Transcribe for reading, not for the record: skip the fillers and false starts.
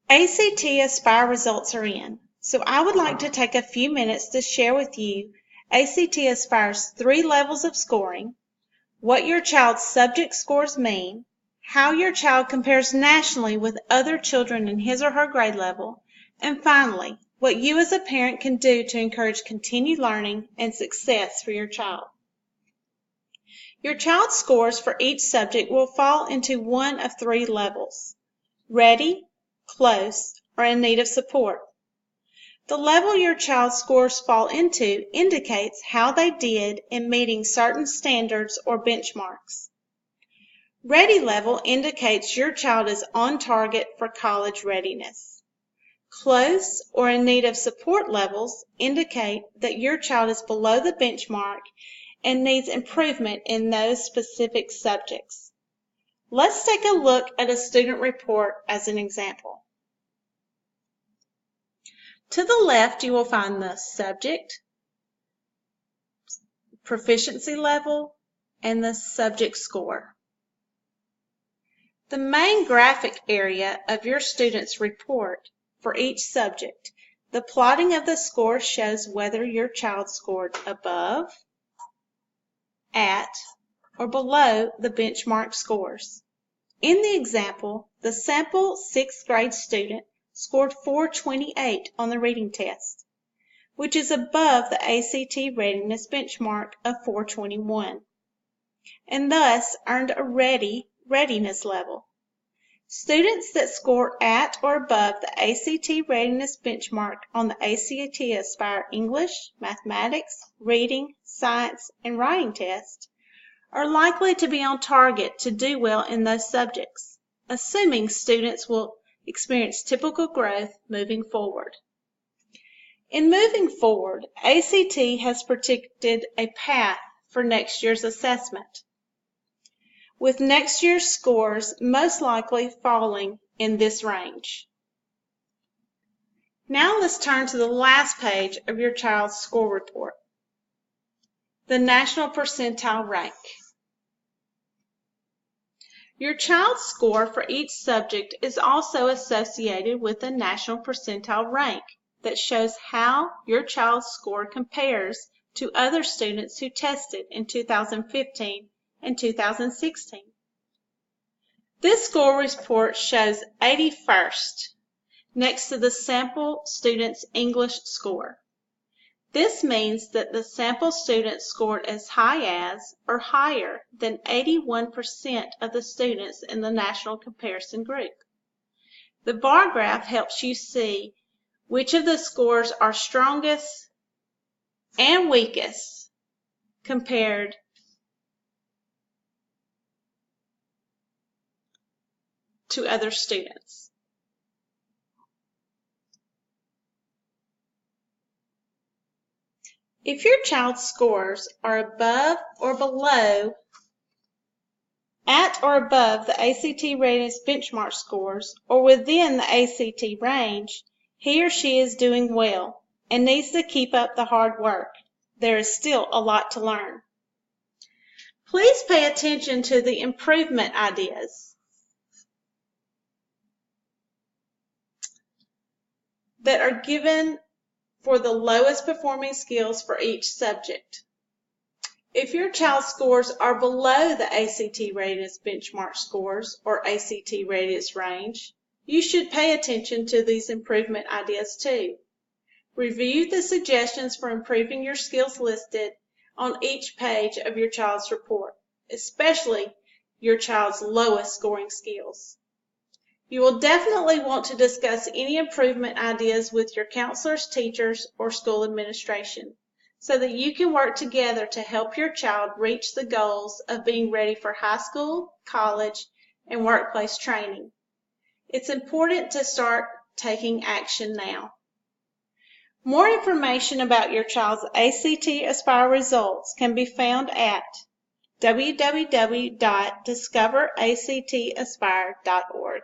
ACT Aspire results are in, so I would like to take a few minutes to share with you ACT Aspire's 3 levels of scoring, what your child's subject scores mean, how your child compares nationally with other children in his or her grade level, and finally, what you as a parent can do to encourage continued learning and success for your child. Your child's scores for each subject will fall into one of 3 levels: ready, close, or in need of support. The level your child's scores fall into indicates how they did in meeting certain standards or benchmarks. Ready level indicates your child is on target for college readiness. Close or in need of support levels indicate that your child is below the benchmark and needs improvement in those specific subjects. Let's take a look at a student report as an example. To the left, you will find the subject, proficiency level, and the subject score. The main graphic area of your student's report for each subject, the plotting of the score shows whether your child scored above, at, or below the benchmark scores. In the example, the sample 6th grade student scored 428 on the reading test, which is above the ACT readiness benchmark of 421, and thus earned a readiness level. Students that score at or above the ACT readiness benchmark on the ACT Aspire English, Mathematics, Reading, Science, and Writing tests are likely to be on target to do well in those subjects, assuming students will experience typical growth moving forward. In moving forward, ACT has predicted a path for next year's assessment, with next year's scores most likely falling in this range. Now let's turn to the last page of your child's score report, the National Percentile Rank. Your child's score for each subject is also associated with a National Percentile Rank that shows how your child's score compares to other students who tested in 2015 and 2016. This score report shows 81st next to the sample student's English score. This means that the sample student scored as high as or higher than 81% of the students in the national comparison group. The bar graph helps you see which of the scores are strongest and weakest compared to other students. If your child's scores are above or below, at or above the ACT readiness benchmark scores, or within the ACT range, he or she is doing well and needs to keep up the hard work. There is still a lot to learn. Please pay attention to the improvement ideas that are given for the lowest performing skills for each subject. If your child's scores are below the ACT readiness benchmark scores or ACT readiness range, you should pay attention to these improvement ideas too. Review the suggestions for improving your skills listed on each page of your child's report, especially your child's lowest scoring skills. You will definitely want to discuss any improvement ideas with your counselors, teachers, or school administration so that you can work together to help your child reach the goals of being ready for high school, college, and workplace training. It's important to start taking action now. More information about your child's ACT Aspire results can be found at www.discoveractaspire.org.